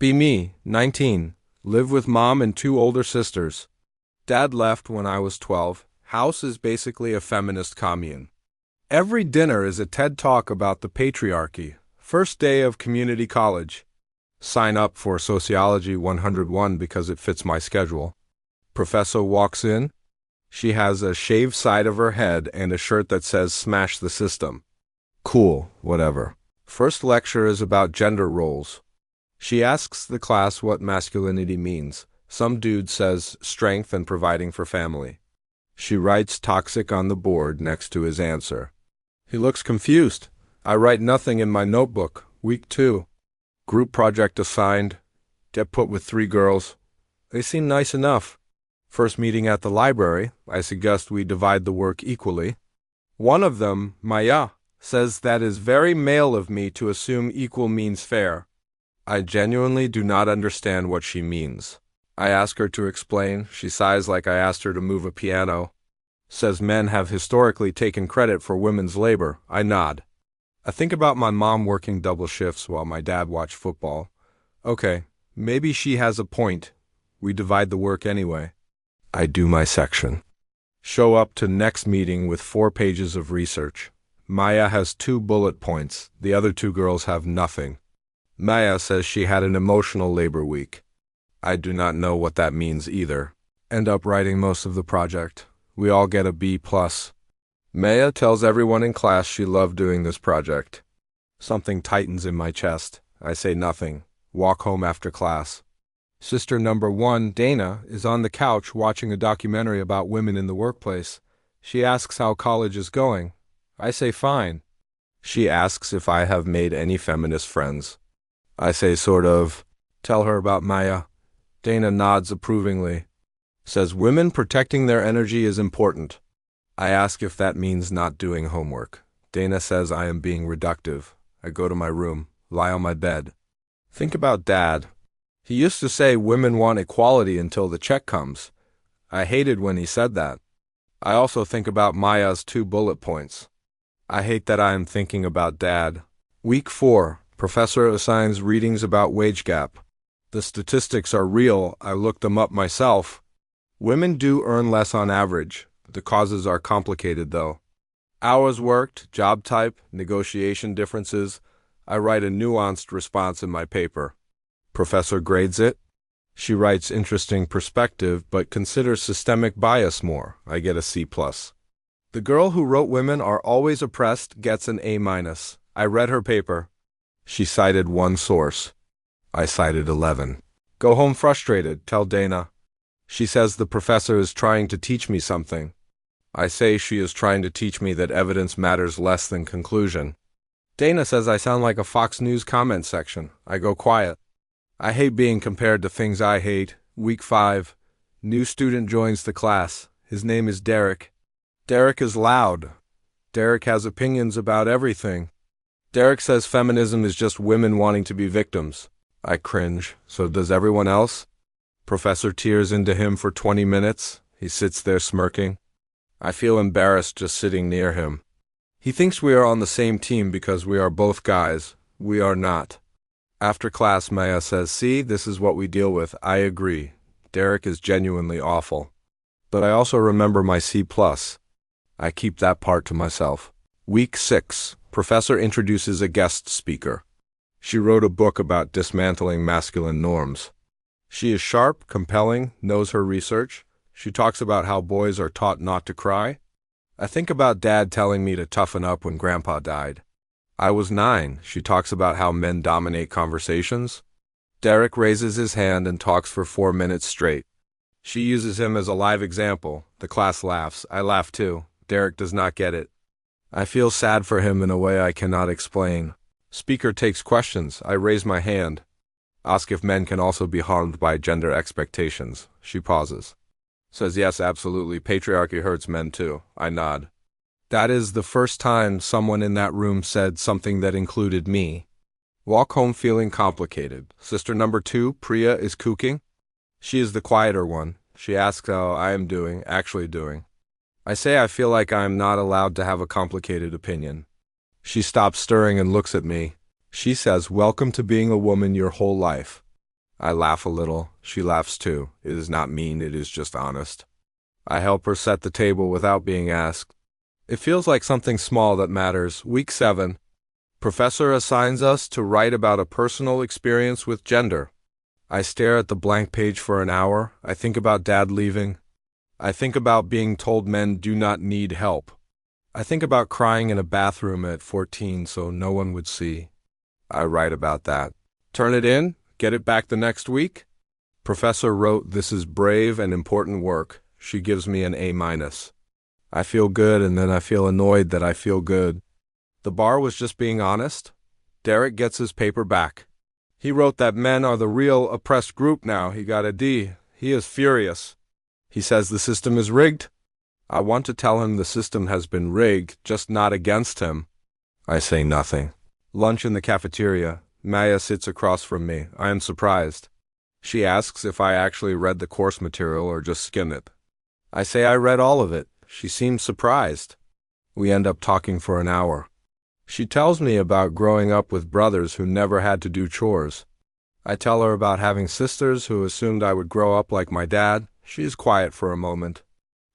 Be me, 19. Live with mom and two older sisters. Dad left when I was 12. House is basically a feminist commune. Every dinner is a TED Talk about the patriarchy. First day of community college. Sign up for Sociology 101 because it fits my schedule. Professor walks in. She has a shaved side of her head and a shirt that says "Smash the System." Cool, whatever. First lecture is about gender roles. She asks the class what masculinity means. Some dude says strength and providing for family. She writes toxic on the board next to his answer. He looks confused. I write nothing in my notebook. Week 2. Group project assigned. Get put with 3 girls. They seem nice enough. First meeting at the library, I suggest we divide the work equally. One of them, Maya, says that is very male of me to assume equal means fair. I genuinely do not understand what she means. I ask her to explain. She sighs like I asked her to move a piano. Says men have historically taken credit for women's labor. I nod. I think about my mom working double shifts while my dad watched football. Okay, maybe she has a point. We divide the work anyway. I do my section. Show up to next meeting with 4 pages of research. Maya has 2 bullet points. The other 2 girls have nothing. Maya says she had an emotional labor week. I do not know what that means either. End up writing most of the project. We all get a B+. Maya tells everyone in class she loved doing this project. Something tightens in my chest. I say nothing. Walk home after class. Sister number 1, Dana, is on the couch watching a documentary about women in the workplace. She asks how college is going. I say fine. She asks if I have made any feminist friends. I say sort of. Tell her about Maya. Dana nods approvingly. Says women protecting their energy is important. I ask if that means not doing homework. Dana says I am being reductive. I go to my room, lie on my bed. Think about Dad. He used to say women want equality until the check comes. I hated when he said that. I also think about Maya's 2 bullet points. I hate that I am thinking about Dad. Week 4. Professor assigns readings about wage gap. The statistics are real. I looked them up myself. Women do earn less on average. The causes are complicated, though. Hours worked, job type, negotiation differences. I write a nuanced response in my paper. Professor grades it. She writes interesting perspective, but considers systemic bias more. I get a C+. The girl who wrote women are always oppressed gets an A-. I read her paper. She cited 1 source. I cited 11. Go home frustrated, tell Dana. She says the professor is trying to teach me something. I say she is trying to teach me that evidence matters less than conclusion. Dana says I sound like a Fox News comment section. I go quiet. I hate being compared to things I hate. Week 5. New student joins the class. His name is Derek. Derek is loud. Derek has opinions about everything. Derek says feminism is just women wanting to be victims. I cringe. So does everyone else? Professor tears into him for 20 minutes. He sits there smirking. I feel embarrassed just sitting near him. He thinks we are on the same team because we are both guys. We are not. After class, Maya says, see, this is what we deal with. I agree. Derek is genuinely awful. But I also remember my C+. I keep that part to myself. Week 6. Professor introduces a guest speaker. She wrote a book about dismantling masculine norms. She is sharp, compelling, knows her research. She talks about how boys are taught not to cry. I think about Dad telling me to toughen up when Grandpa died. I was 9. She talks about how men dominate conversations. Derek raises his hand and talks for 4 minutes straight. She uses him as a live example. The class laughs. I laugh too. Derek does not get it. I feel sad for him in a way I cannot explain. Speaker takes questions. I raise my hand. Ask if men can also be harmed by gender expectations. She pauses. Says yes, absolutely. Patriarchy hurts men too. I nod. That is the first time someone in that room said something that included me. Walk home feeling complicated. Sister number 2, Priya, is cooking. She is the quieter one. She asks how I am doing, actually doing. I say I feel like I am not allowed to have a complicated opinion. She stops stirring and looks at me. She says, welcome to being a woman your whole life. I laugh a little. She laughs too. It is not mean, it is just honest. I help her set the table without being asked. It feels like something small that matters. Week 7. Professor assigns us to write about a personal experience with gender. I stare at the blank page for an hour. I think about Dad leaving. I think about being told men do not need help. I think about crying in a bathroom at 14 so no one would see. I write about that. Turn it in? Get it back the next week? Professor wrote, "This is brave and important work." She gives me an A-. I feel good and then I feel annoyed that I feel good. The bar was just being honest. Derek gets his paper back. He wrote that men are the real oppressed group now. He got a D. He is furious. He says the system is rigged. I want to tell him the system has been rigged, just not against him. I say nothing. Lunch in the cafeteria. Maya sits across from me. I am surprised. She asks if I actually read the course material or just skimmed it. I say I read all of it. She seems surprised. We end up talking for an hour. She tells me about growing up with brothers who never had to do chores. I tell her about having sisters who assumed I would grow up like my dad. She is quiet for a moment.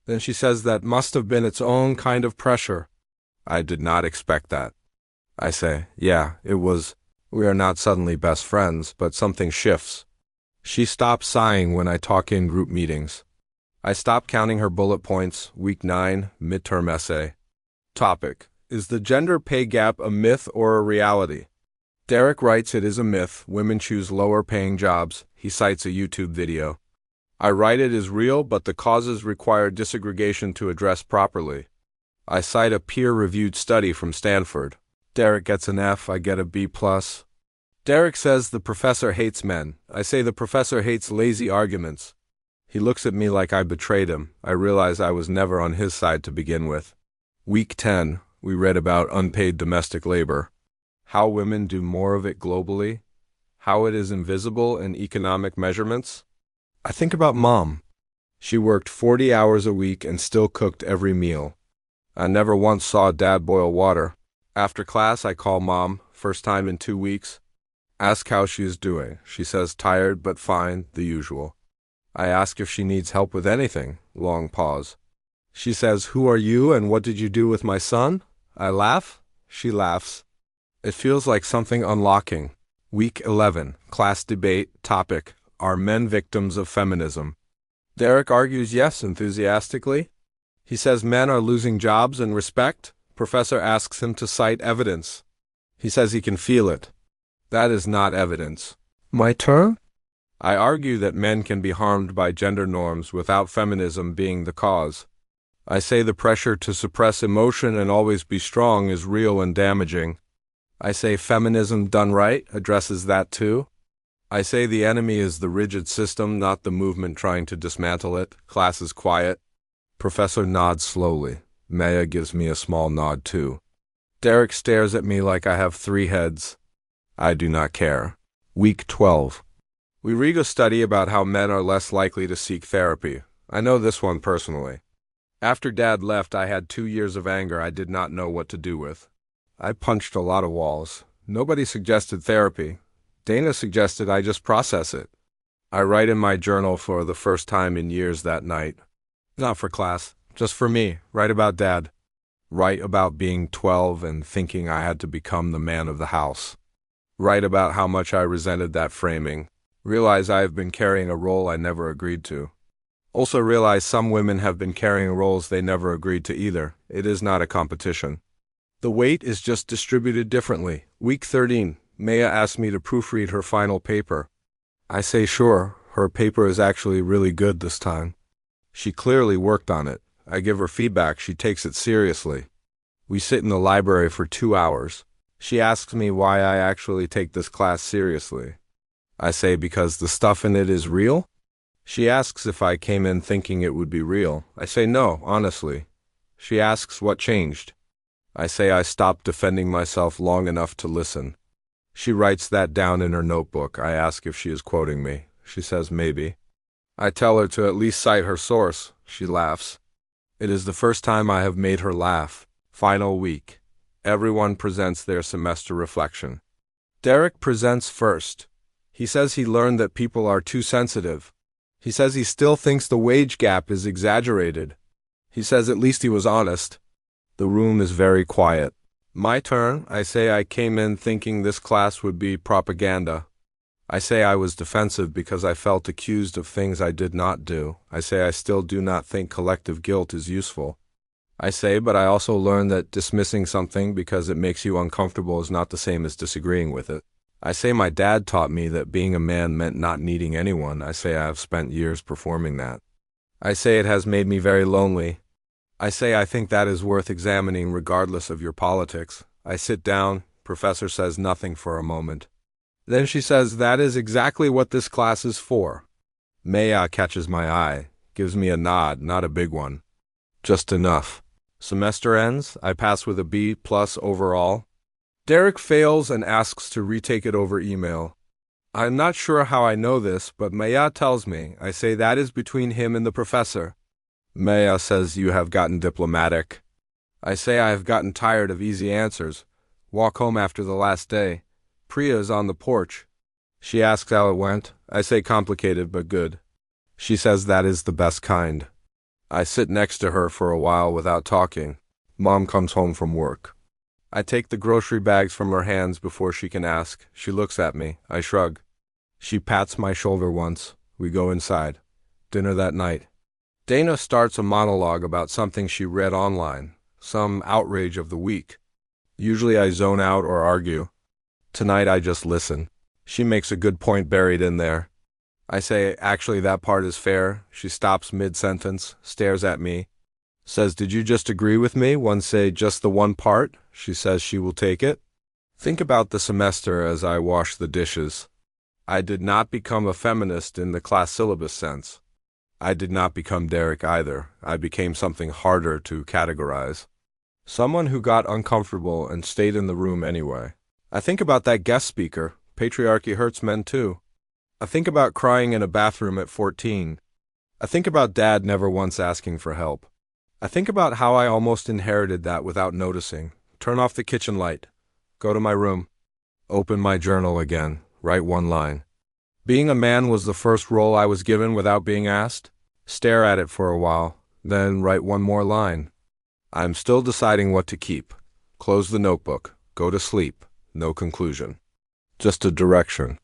Then she says that must have been its own kind of pressure. I did not expect that. I say, yeah, it was. We are not suddenly best friends, but something shifts. She stops sighing when I talk in group meetings. I stop counting her bullet points. Week 9, midterm essay. Topic: Is the gender pay gap a myth or a reality? Derek writes it is a myth. Women choose lower paying jobs. He cites a YouTube video. I write it is real, but the causes require disaggregation to address properly. I cite a peer-reviewed study from Stanford. Derek gets an F, I get a B+. Derek says the professor hates men. I say the professor hates lazy arguments. He looks at me like I betrayed him. I realize I was never on his side to begin with. Week 10, we read about unpaid domestic labor. How women do more of it globally. How it is invisible in economic measurements. I think about Mom. She worked 40 hours a week and still cooked every meal. I never once saw Dad boil water. After class, I call Mom, first time in 2 weeks. Ask how she is doing. She says tired but fine, the usual. I ask if she needs help with anything. Long pause. She says, "Who are you and what did you do with my son?" I laugh. She laughs. It feels like something unlocking. Week 11, class debate, topic: Are men victims of feminism? Derek argues yes enthusiastically. He says men are losing jobs and respect. Professor asks him to cite evidence. He says he can feel it. That is not evidence. My turn? I argue that men can be harmed by gender norms without feminism being the cause. I say the pressure to suppress emotion and always be strong is real and damaging. I say feminism done right addresses that too. I say the enemy is the rigid system, not the movement trying to dismantle it. Class is quiet. Professor nods slowly. Maya gives me a small nod too. Derek stares at me like I have 3 heads. I do not care. Week 12. We read a study about how men are less likely to seek therapy. I know this one personally. After Dad left, I had 2 years of anger I did not know what to do with. I punched a lot of walls. Nobody suggested therapy. Dana suggested I just process it. I write in my journal for the first time in years that night. Not for class, just for me. Write about Dad. Write about being 12 and thinking I had to become the man of the house. Write about how much I resented that framing. Realize I have been carrying a role I never agreed to. Also realize some women have been carrying roles they never agreed to either. It is not a competition. The weight is just distributed differently. Week 13. Maya asked me to proofread her final paper. I say sure, her paper is actually really good this time. She clearly worked on it. I give her feedback, she takes it seriously. We sit in the library for 2 hours. She asks me why I actually take this class seriously. I say because the stuff in it is real. She asks if I came in thinking it would be real. I say no, honestly. She asks what changed. I say I stopped defending myself long enough to listen. She writes that down in her notebook. I ask if she is quoting me. She says maybe. I tell her to at least cite her source. She laughs. It is the first time I have made her laugh. Final week. Everyone presents their semester reflection. Derek presents first. He says he learned that people are too sensitive. He says he still thinks the wage gap is exaggerated. He says at least he was honest. The room is very quiet. My turn. I say I came in thinking this class would be propaganda. I say I was defensive because I felt accused of things I did not do. I say I still do not think collective guilt is useful. I say, but I also learned that dismissing something because it makes you uncomfortable is not the same as disagreeing with it. I say my dad taught me that being a man meant not needing anyone. I say I have spent years performing that. I say it has made me very lonely. I say I think that is worth examining regardless of your politics. I sit down. Professor says nothing for a moment. Then she says that is exactly what this class is for. Maya catches my eye, gives me a nod, not a big one. Just enough. Semester ends. I pass with a B+ overall. Derek fails and asks to retake it over email. I'm not sure how I know this, but Maya tells me. I say that is between him and the professor. Maya says you have gotten diplomatic. I say I have gotten tired of easy answers. Walk home after the last day. Priya is on the porch. She asks how it went. I say complicated but good. She says that is the best kind. I sit next to her for a while without talking. Mom comes home from work. I take the grocery bags from her hands before she can ask. She looks at me. I shrug. She pats my shoulder once. We go inside. Dinner that night. Dana starts a monologue about something she read online, some outrage of the week. Usually I zone out or argue. Tonight I just listen. She makes a good point buried in there. I say, actually that part is fair. She stops mid-sentence, stares at me, says, did you just agree with me? One say, just the one part? She says she will take it. Think about the semester as I wash the dishes. I did not become a feminist in the class syllabus sense. I did not become Derek either. I became something harder to categorize. Someone who got uncomfortable and stayed in the room anyway. I think about that guest speaker. Patriarchy hurts men too. I think about crying in a bathroom at 14. I think about Dad never once asking for help. I think about how I almost inherited that without noticing. Turn off the kitchen light. Go to my room. Open my journal again. Write one line. Being a man was the first role I was given without being asked. Stare at it for a while, then write one more line. I'm still deciding what to keep. Close the notebook. Go to sleep. No conclusion. Just a direction.